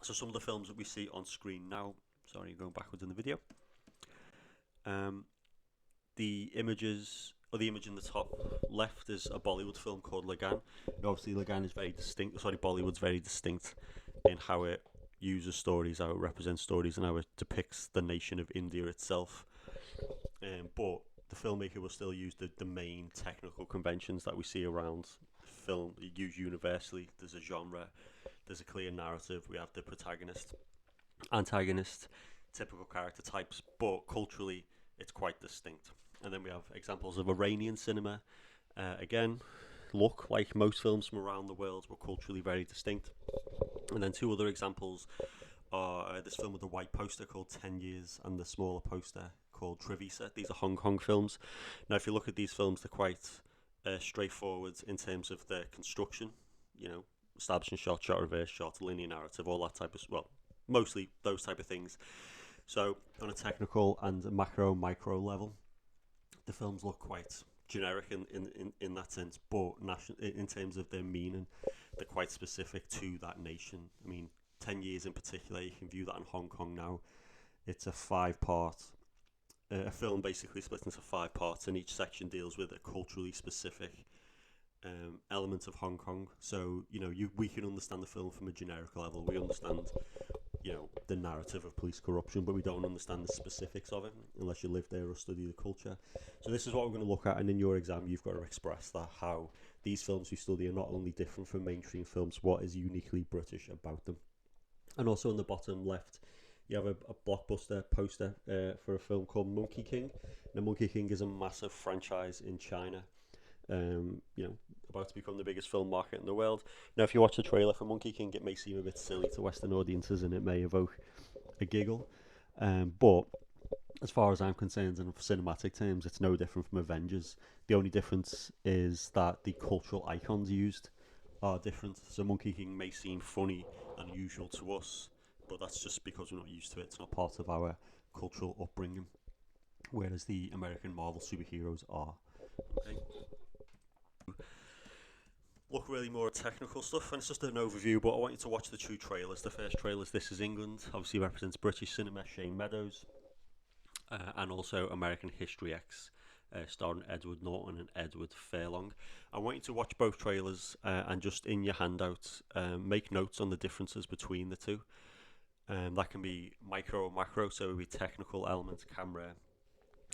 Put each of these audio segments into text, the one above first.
So some of the films that we see on screen now, sorry, going backwards in the video, um, the images, or the image in the top left is a Bollywood film called Lagan. And obviously Lagan is very distinct, sorry, Bollywood's very distinct in how it uses stories, how it represents stories, and how it depicts the nation of India itself. But the filmmaker will still use the main technical conventions that we see around film, used universally. There's a genre, there's a clear narrative, we have the protagonist, antagonist, typical character types, but culturally it's quite distinct. And then we have examples of Iranian cinema. Again, look like most films from around the world, but culturally very distinct. And then two other examples are this film with the white poster called 10 Years and the smaller poster called Trivisa. These are Hong Kong films. Now, if you look at these films, they're quite straightforward in terms of their construction, you know, establishing shot, shot reverse shot, linear narrative, all that type of, well, mostly those type of things. So on a technical and macro micro level, the films look quite generic in that sense, but in terms of their meaning, they're quite specific to that nation. I mean, 10 Years in particular, you can view that in Hong Kong now. It's a a film basically split into 5 parts, and each section deals with a culturally specific element of Hong Kong. So, you know, we can understand the film from a generic level. We understand, you know, the narrative of police corruption, but we don't understand the specifics of it unless you live there or study the culture. So this is what we're going to look at, and in your exam you've got to express that, how these films we study are not only different from mainstream films, what is uniquely British about them. And also on the bottom left you have a blockbuster poster for a film called Monkey King. Now, Monkey King is a massive franchise in China, you know, about to become the biggest film market in the world. Now, if you watch the trailer for Monkey King, it may seem a bit silly to Western audiences and it may evoke a giggle. But as far as I'm concerned, in cinematic terms, it's no different from Avengers. The only difference is that the cultural icons used are different. So Monkey King may seem funny and unusual to us, but that's just because we're not used to it. It's not part of our cultural upbringing, whereas the American Marvel superheroes are. Okay. Look really more at technical stuff, and it's just an overview, but I want you to watch the 2 trailers. The first trailer is This Is England, obviously represents British cinema, Shane Meadows, and also American History X, starring Edward Norton and Edward Furlong. I want you to watch both trailers and just in your handout make notes on the differences between the two. That can be micro or macro, so it would be technical elements, camera.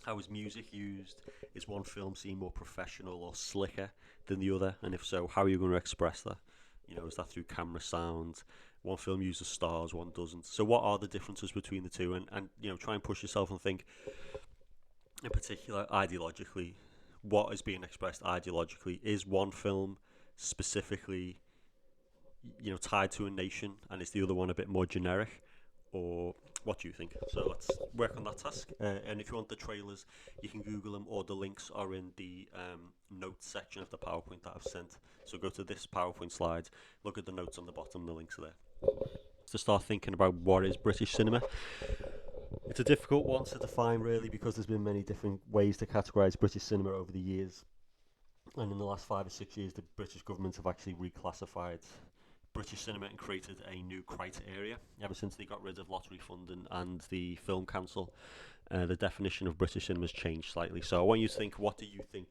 How is music used? Is one film seen more professional or slicker than the other? And if so, how are you going to express that? You know, is that through camera, sound? One film uses stars, one doesn't. So what are the differences between the two? And you know, try and push yourself and think, in particular, ideologically, what is being expressed ideologically? Is one film specifically, you know, tied to a nation, and is the other one a bit more generic? Or what do you think? So let's work on that task. And if you want the trailers, you can Google them, or the links are in the notes section of the PowerPoint that I've sent. So go to this PowerPoint slide, look at the notes on the bottom, the links are there. To start thinking about what is British cinema. It's a difficult one to define, really, because there's been many different ways to categorise British cinema over the years. And in the last 5 or 6 years, the British government have actually reclassified British cinema and created a new criteria. Ever since they got rid of lottery funding and the Film Council, the definition of British cinema has changed slightly. So I want you to think, what do you think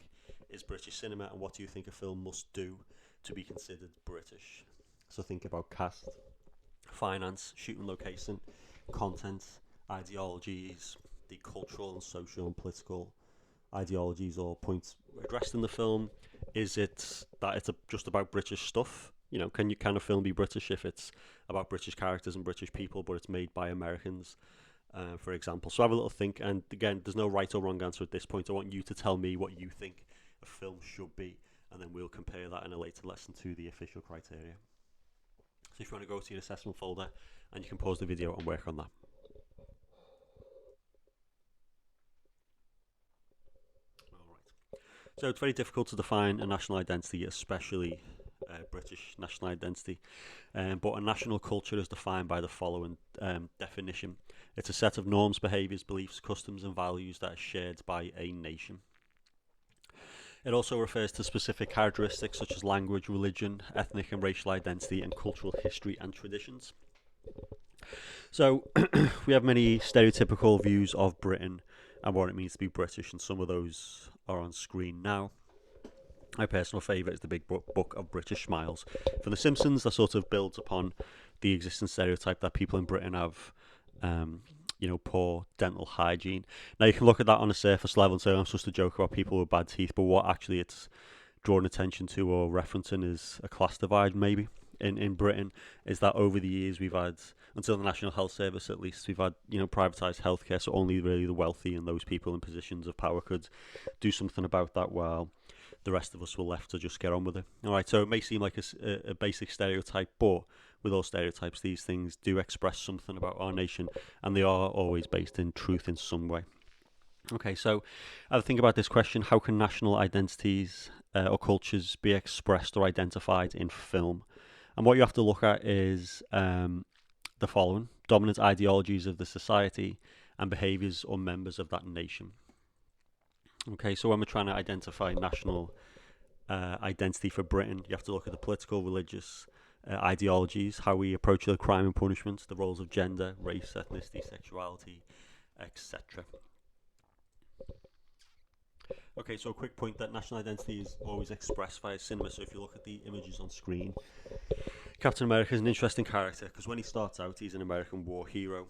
is British cinema, and what do you think a film must do to be considered British? So think about cast, finance, shooting location, content, ideologies, the cultural and social and political ideologies or points addressed in the film. Is it that it's just about British stuff? You know, can a film be British if it's about British characters and British people, but it's made by Americans, for example? So have a little think, and again, there's no right or wrong answer at this point. I want you to tell me what you think a film should be, and then we'll compare that in a later lesson to the official criteria. So if you want to go to your assessment folder, and you can pause the video and work on that. Alright. So it's very difficult to define a national identity, especially British national identity, but a national culture is defined by the following definition. It's a set of norms, behaviours, beliefs, customs and values that are shared by a nation. It also refers to specific characteristics such as language, religion, ethnic and racial identity, and cultural history and traditions. So we have many stereotypical views of Britain and what it means to be British, and some of those are on screen now. My personal favourite is the Big Book of British Smiles from The Simpsons. That sort of builds upon the existing stereotype that people in Britain have, poor dental hygiene. Now you can look at that on a surface level and say, "Oh, it's just a joke about people with bad teeth," but what actually it's drawing attention to or referencing is a class divide, maybe. In Britain, is that over the years we've had, until the National Health Service at least, we've had privatised healthcare, so only really the wealthy and those people in positions of power could do something about that, while the rest of us were left to just get on with it. All right, so it may seem like a basic stereotype, but with all stereotypes, these things do express something about our nation, and they are always based in truth in some way. Okay, so I think about this question: how can national identities or cultures be expressed or identified in film? And what you have to look at is the following: dominant ideologies of the society and behaviours or members of that nation. Okay, so when we're trying to identify national identity for Britain, you have to look at the political, religious ideologies, how we approach the crime and punishment, the roles of gender, race, ethnicity, sexuality, etc. Okay, so a quick point that national identity is always expressed via cinema. So if you look at the images on screen, Captain America is an interesting character because when he starts out, he's an American war hero,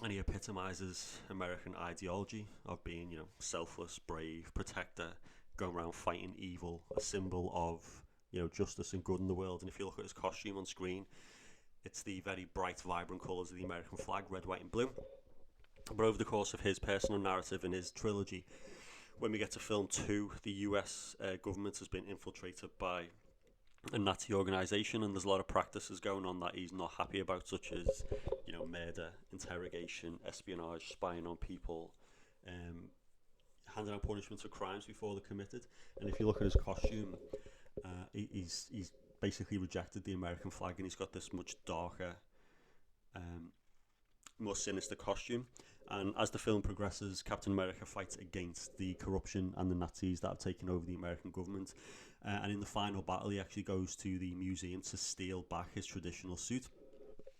and he epitomizes American ideology of being, selfless, brave, protector, going around fighting evil, a symbol of, justice and good in the world. And if you look at his costume on screen, it's the very bright, vibrant colours of the American flag, red, white, and blue. But over the course of his personal narrative and his trilogy, when we get to film 2, the US government has been infiltrated by a Nazi organisation, and there's a lot of practices going on that he's not happy about, such as murder, interrogation, espionage, spying on people, handing out punishments for crimes before they're committed. And if you look at his costume, he's basically rejected the American flag, and he's got this much darker, more sinister costume. And as the film progresses, Captain America fights against the corruption and the Nazis that have taken over the American government. And in the final battle, he actually goes to the museum to steal back his traditional suit.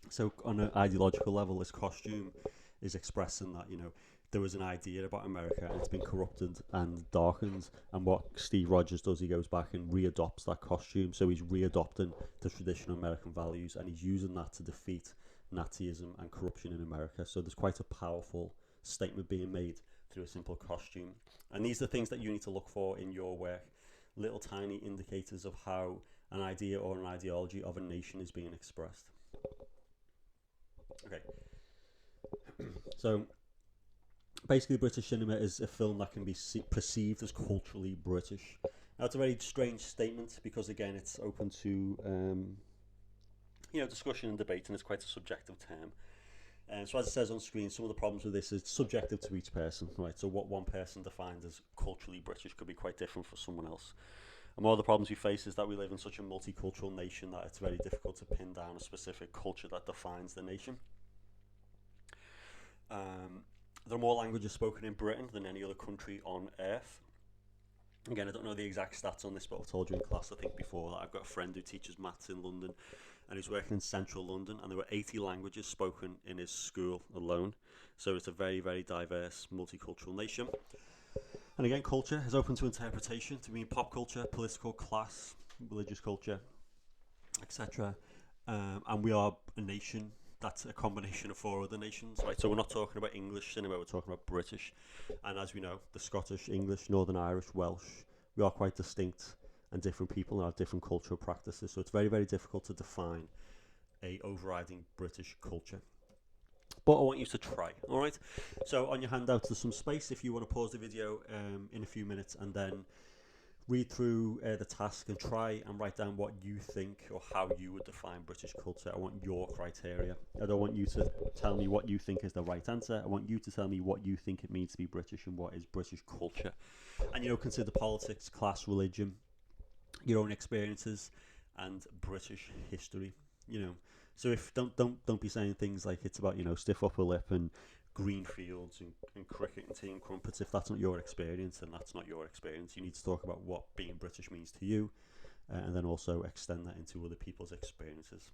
So on an ideological level, his costume is expressing that, there was an idea about America and it's been corrupted and darkened. And what Steve Rogers does, he goes back and readopts that costume. So he's readopting the traditional American values, and he's using that to defeat Nazism and corruption in America. So there's quite a powerful statement being made through a simple costume. And these are the things that you need to look for in your work. Little tiny indicators of how an idea or an ideology of a nation is being expressed. Okay. So basically, British cinema is a film that can be perceived as culturally British. Now, it's a very strange statement because, again, it's open to discussion and debate, and it's quite a subjective term. So as it says on screen, some of the problems with this is subjective to each person, right? So what one person defined as culturally British could be quite different for someone else. And one of the problems we face is that we live in such a multicultural nation that it's very difficult to pin down a specific culture that defines the nation. There are more languages spoken in Britain than any other country on earth. Again, I don't know the exact stats on this, but I've told you in class, I think before, that I've got a friend who teaches maths in London, and he's working in central London, and there were 80 languages spoken in his school alone. So it's a very, very diverse, multicultural nation. And again, culture is open to interpretation to mean pop culture, political, class, religious culture, etc. And we are a nation that's a combination of 4 other nations, right? So we're not talking about English cinema, we're talking about British. And as we know, the Scottish, English, Northern Irish, Welsh, we are quite distinct and different people and have different cultural practices. So it's very, very difficult to define a overriding British culture. But I want you to try, all right? So on your handouts, there's some space if you want to pause the video in a few minutes and then read through the task and try and write down what you think or how you would define British culture. I want your criteria. I don't want you to tell me what you think is the right answer. I want you to tell me what you think it means to be British and what is British culture. And consider politics, class, religion, your own experiences, and British history. So if don't be saying things like it's about stiff upper lip and green fields and cricket and tea and crumpets. If that's not your experience, then that's not your experience. You need to talk about what being British means to you, and then also extend that into other people's experiences.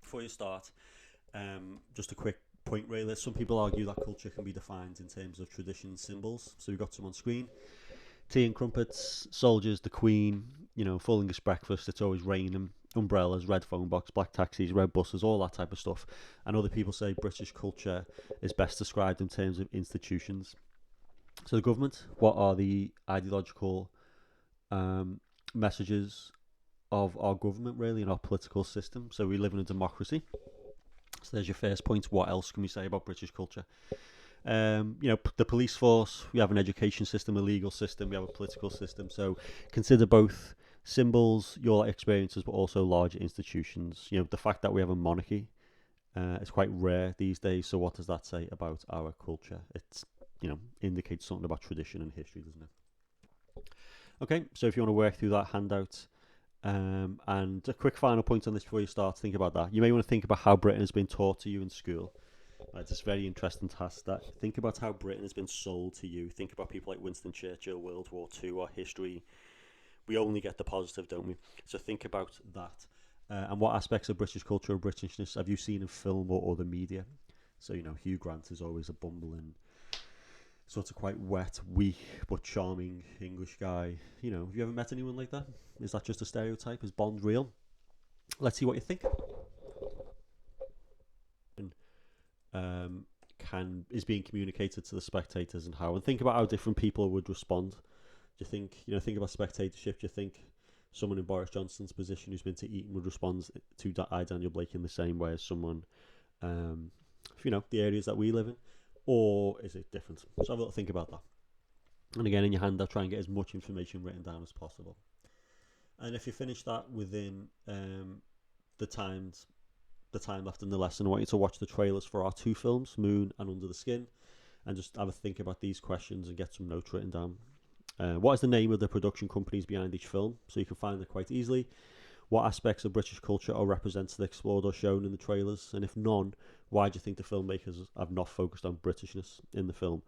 Before you start, Just a quick point really. Some people argue that culture can be defined in terms of tradition and symbols. So we've got some on screen. Tea and crumpets, soldiers, the Queen, full English breakfast, it's always raining, umbrellas, red phone box, black taxis, red buses, all that type of stuff. And other people say British culture is best described in terms of institutions. So the government, what are the ideological messages of our government really and our political system? So we live in a democracy. So there's your first point. What else can we say about British culture? The police force, we have an education system, a legal system, we have a political system. So consider both symbols, your experiences, but also larger institutions. The fact that we have a monarchy is quite rare these days. So what does that say about our culture? It's, indicates something about tradition and history, doesn't it? Okay, so if you want to work through that handout, and a quick final point on this before you start, think about that. You may want to think about how Britain has been taught to you in school. It's a very interesting task. That think about how Britain has been sold to you. Think about people like Winston Churchill, World War II, our history. We only get the positive, don't we? So think about that. And what aspects of British culture or Britishness have you seen in film or other media? So, Hugh Grant is always a bumbling, sort of quite wet, weak, but charming English guy. Have you ever met anyone like that? Is that just a stereotype? Is Bond real? Let's see what you think. Is being communicated to the spectators and how, and think about how different people would respond. Do you think, think about spectatorship? Do you think someone in Boris Johnson's position who's been to Eton would respond to I, Daniel Blake, in the same way as someone, the areas that we live in? Or is it different? So have a little think about that. And again, in your handout, try and get as much information written down as possible. And if you finish that within the time left in the lesson, I want you to watch the trailers for our 2 films, Moon and Under the Skin, and just have a think about these questions and get some notes written down. What is the name of the production companies behind each film? So you can find it quite easily. What aspects of British culture are represented, explored or shown in the trailers? And if none, why do you think the filmmakers have not focused on Britishness in the film?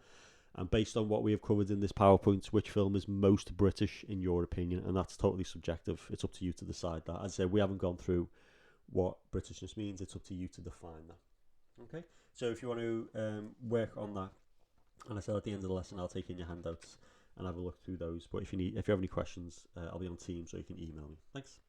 And based on what we have covered in this PowerPoint, which film is most British in your opinion? And that's totally subjective. It's up to you to decide that. As I said, we haven't gone through what Britishness means. It's up to you to define that. Okay, so if you want to work on that, and I said at the end of the lesson I'll take in your handouts and have a look through those. But if you have any questions, I'll be on Teams, so you can email me. Thanks.